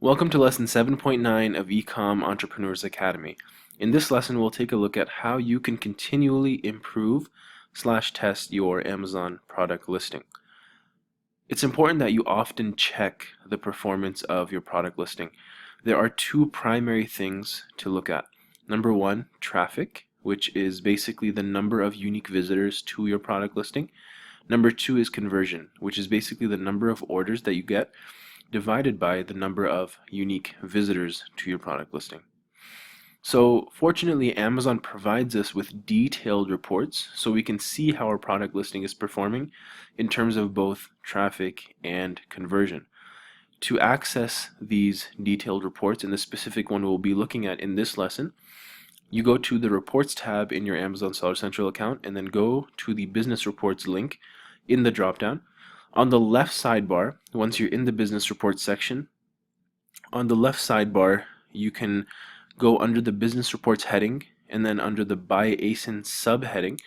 Welcome to Lesson 7.9 of Ecom Entrepreneurs Academy. In this lesson, we'll take a look at how you can continually improve/test your Amazon product listing. It's important that you often check the performance of your product listing. There are two primary things to look at. Number one, traffic, which is basically the number of unique visitors to your product listing. Number two is conversion, which is basically the number of orders that you get divided by the number of unique visitors to your product listing. So fortunately, Amazon provides us with detailed reports so we can see how our product listing is performing in terms of both traffic and conversion. To access these detailed reports, and the specific one we'll be looking at in this lesson, you go to the Reports tab in your Amazon Seller Central account and then go to the Business Reports link in the dropdown. On the left sidebar, once you're in the Business Reports section, on the left sidebar, you can go under the Business Reports heading, and then under the By ASIN subheading,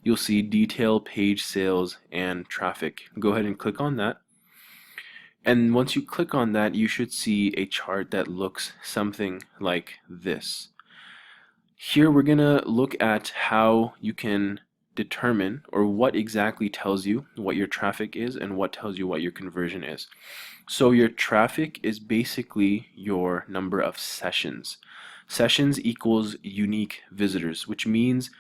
you'll see Detail, Page Sales, and Traffic. Go ahead and click on that. And once you click on that, you should see a chart that looks something like this. Here we're going to look at how you can determine, or what exactly tells you what your traffic is and what tells you what your conversion is. So your traffic is basically your number of sessions. Sessions equals unique visitors, which means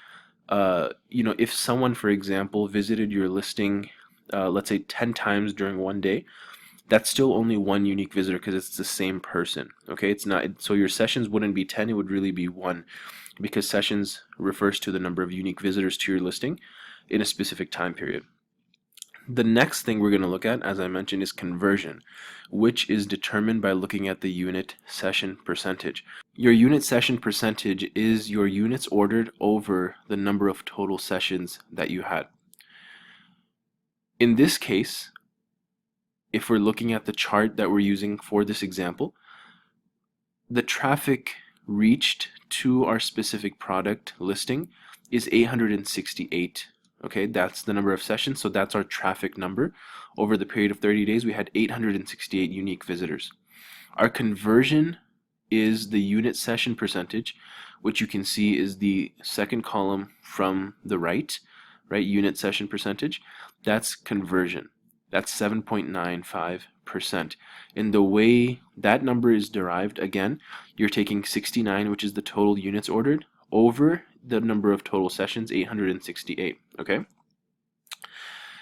if someone, for example, visited your listing let's say 10 times during one day, that's still only one unique visitor because it's the same person. Okay, it's not, so your sessions wouldn't be 10, it would really be 1, because sessions refers to the number of unique visitors to your listing in a specific time period. The next thing we're going to look at, as I mentioned, is conversion, which is determined by looking at the unit session percentage. Your unit session percentage is your units ordered over the number of total sessions that you had. In this case, if we're looking at the chart that we're using for this example, the traffic reached to our specific product listing is 868. Okay, that's the number of sessions, so that's our traffic number. Over the period of 30 days, we had 868 unique visitors. Our conversion is the unit session percentage, which you can see is the second column from the right, unit session percentage. That's conversion. That's 7.95%. And the way that number is derived, again, you're taking 69, which is the total units ordered, over the number of total sessions, 868. Okay?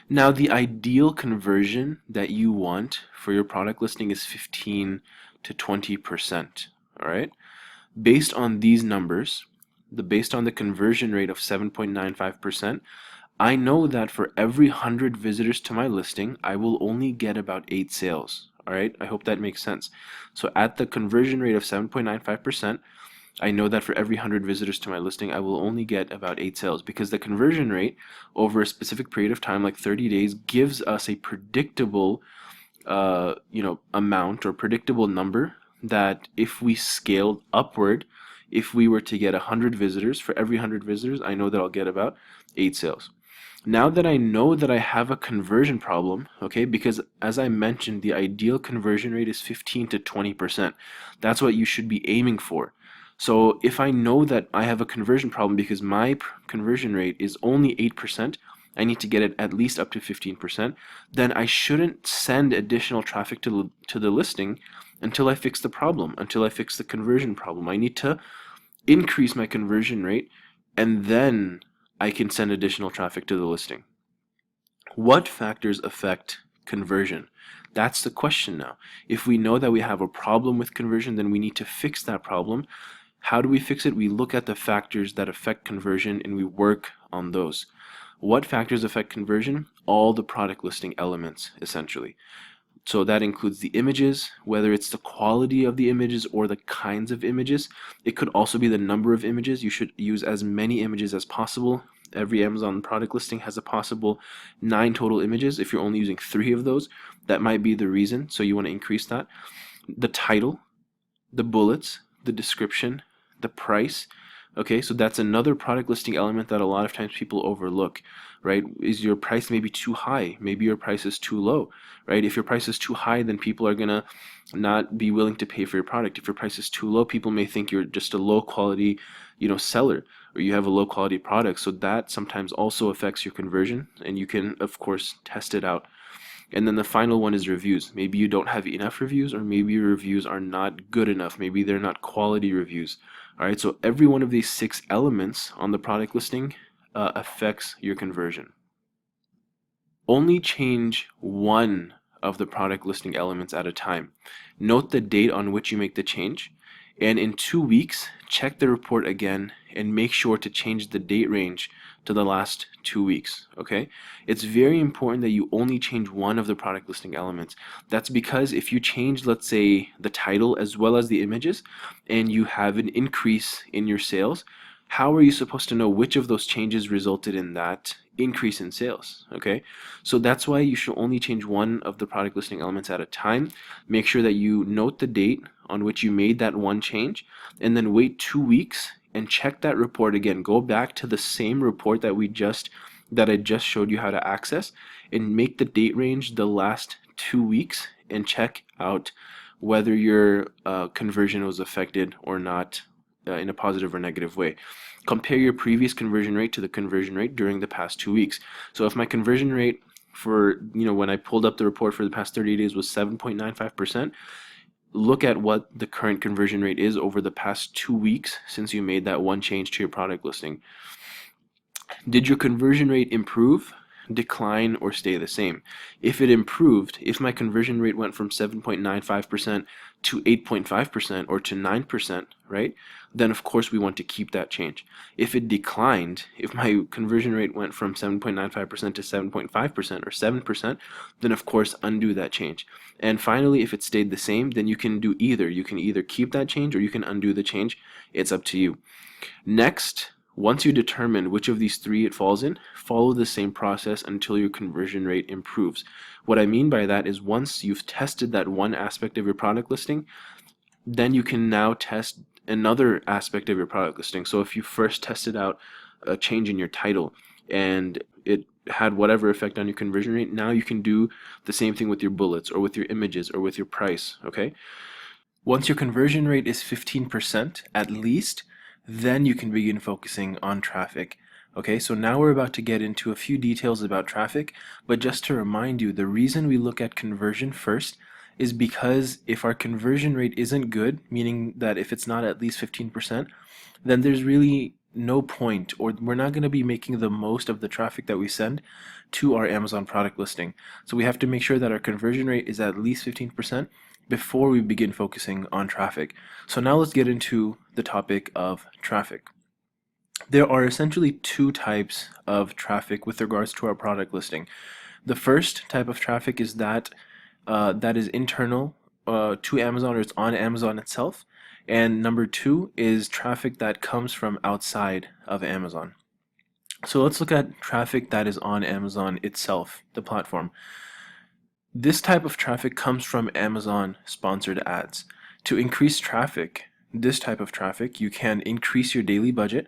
Now, the ideal conversion that you want for your product listing is 15 to 20%. All right? Based on these numbers, based on the conversion rate of 7.95%, I know that for every 100 visitors to my listing, I will only get about 8 sales. All right, I hope that makes sense. So at the conversion rate of 7.95%, I know that for every 100 visitors to my listing, I will only get about 8 sales, because the conversion rate over a specific period of time, like 30 days, gives us a predictable amount or predictable number that if we scaled upward, if we were to get 100 visitors, for every 100 visitors, I know that I'll get about 8 sales. Now that I know that I have a conversion problem, okay, because as I mentioned, the ideal conversion rate is 15 to 20%. That's what you should be aiming for. So if I know that I have a conversion problem because my conversion rate is only 8%, I need to get it at least up to 15%, then I shouldn't send additional traffic to the listing until I fix the problem, until I fix the conversion problem. I need to increase my conversion rate, and then I can send additional traffic to the listing. What factors affect conversion? That's the question now. If we know that we have a problem with conversion, then we need to fix that problem. How do we fix it? We look at the factors that affect conversion and we work on those. What factors affect conversion? All the product listing elements, essentially. So that includes the images, whether it's the quality of the images or the kinds of images. It could also be the number of images. You should use as many images as possible. Every Amazon product listing has a possible 9 total images. If you're only using 3 of those, that might be the reason. So you want to increase that. The title, the bullets, the description, the price, Okay, so that's another product listing element that a lot of times people overlook, right? Is your price maybe too high? Maybe your price is too low, right? If your price is too high, then people are gonna not be willing to pay for your product. If your price is too low, people may think you're just a low quality, seller, or you have a low quality product. So that sometimes also affects your conversion, and you can, of course, test it out. And then the final one is reviews. Maybe you don't have enough reviews, or maybe your reviews are not good enough. Maybe they're not quality reviews. All right, so every one of these 6 elements on the product listing affects your conversion. Only change one of the product listing elements at a time. Note the date on which you make the change, and in 2 weeks, check the report again and make sure to change the date range to the last 2 weeks, okay? It's very important that you only change one of the product listing elements. That's because if you change, let's say, the title as well as the images, and you have an increase in your sales, how are you supposed to know which of those changes resulted in that increase in sales? Okay, so that's why you should only change one of the product listing elements at a time. Make sure that you note the date on which you made that one change, and then wait 2 weeks and check that report again. Go back to the same report that I just showed you how to access, and make the date range the last 2 weeks and check out whether your conversion was affected or not, in a positive or negative way. Compare your previous conversion rate to the conversion rate during the past 2 weeks. So if my conversion rate for, when I pulled up the report for the past 30 days was 7.95%, look at what the current conversion rate is over the past 2 weeks since you made that one change to your product listing. Did your conversion rate improve, decline, or stay the same? If it improved, if my conversion rate went from 7.95% to 8.5% or to 9%, right? Then of course we want to keep that change. If it declined, if my conversion rate went from 7.95% to 7.5% or 7%, then of course undo that change. And finally, if it stayed the same, then you can do either. You can either keep that change or you can undo the change. It's up to you. Next, once you determine which of these 3 it falls in, follow the same process until your conversion rate improves. What I mean by that is once you've tested that one aspect of your product listing, then you can now test another aspect of your product listing. So if you first tested out a change in your title and it had whatever effect on your conversion rate, now you can do the same thing with your bullets or with your images or with your price, okay? Once your conversion rate is 15% at least, then you can begin focusing on traffic. Okay, so now we're about to get into a few details about traffic, but just to remind you, the reason we look at conversion first is because if our conversion rate isn't good, meaning that if it's not at least 15%, then there's really no point, or we're not going to be making the most of the traffic that we send to our Amazon product listing. So we have to make sure that our conversion rate is at least 15% before we begin focusing on traffic. So now let's get into the topic of traffic. There are essentially 2 types of traffic with regards to our product listing. The first type of traffic is that is internal to Amazon, or it's on Amazon itself. And number 2 is traffic that comes from outside of Amazon. So let's look at traffic that is on Amazon itself, the platform. This type of traffic comes from Amazon sponsored ads. To increase traffic, this type of traffic, you can increase your daily budget,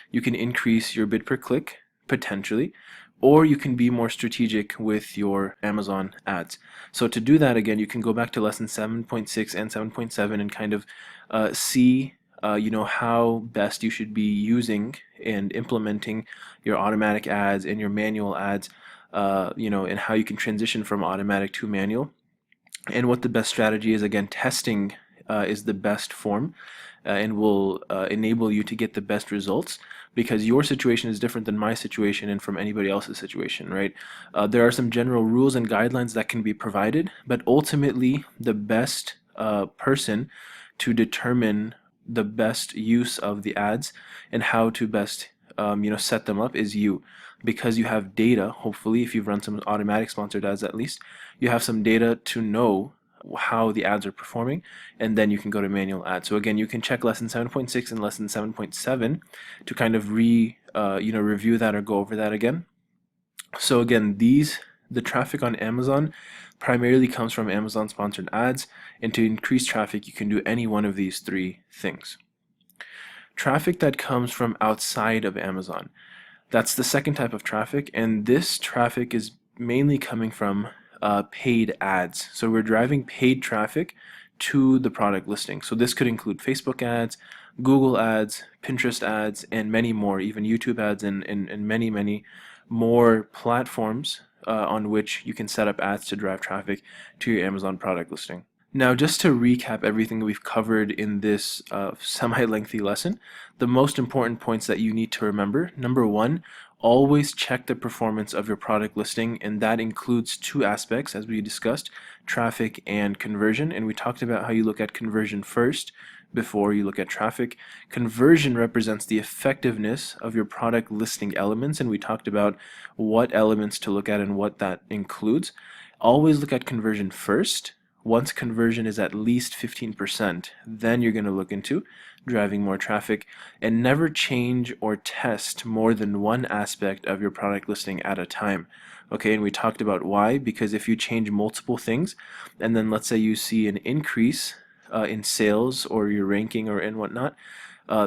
you can increase your bid per click, potentially, or you can be more strategic with your Amazon ads. So to do that, again, you can go back to lesson 7.6 and 7.7 and kind of see how best you should be using and implementing your automatic ads and your manual ads, and how you can transition from automatic to manual, and what the best strategy is. Again, testing is the best form and will enable you to get the best results, because your situation is different than my situation and from anybody else's situation, right? There are some general rules and guidelines that can be provided, but ultimately the best person to determine the best use of the ads and how to best set them up is you, because you have data. Hopefully, if you've run some automatic sponsored ads, at least you have some data to know how the ads are performing, and then you can go to manual ads. So again, you can check lesson 7.6 and lesson 7.7 to kind of review that or go over that again. So again, the traffic on Amazon primarily comes from Amazon sponsored ads, and to increase traffic you can do any one of these 3 things. traffic that comes from outside of Amazon. That's the second type of traffic, and this traffic is mainly coming from paid ads. So we're driving paid traffic to the product listing. So this could include Facebook ads, Google ads, Pinterest ads, and many more, even YouTube ads and many, many more platforms on which you can set up ads to drive traffic to your Amazon product listing. Now, just to recap everything we've covered in this semi-lengthy lesson, the most important points that you need to remember: number one, always check the performance of your product listing, and that includes two aspects, as we discussed: traffic and conversion. And we talked about how you look at conversion first before you look at traffic. Conversion represents the effectiveness of your product listing elements, and we talked about what elements to look at and what that includes. Always look at conversion first. Once conversion is at least 15%, then you're going to look into driving more traffic, and never change or test more than one aspect of your product listing at a time. Okay, and we talked about why: because if you change multiple things, and then let's say you see an increase in sales or your ranking or and whatnot,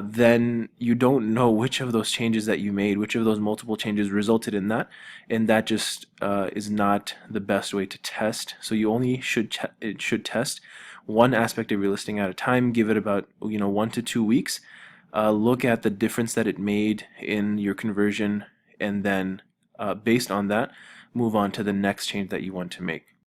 then you don't know which of those changes that you made, which of those multiple changes resulted in that, and that just is not the best way to test. So you only should test one aspect of your listing at a time. Give it about 1 to 2 weeks. Look at the difference that it made in your conversion, and then based on that, move on to the next change that you want to make.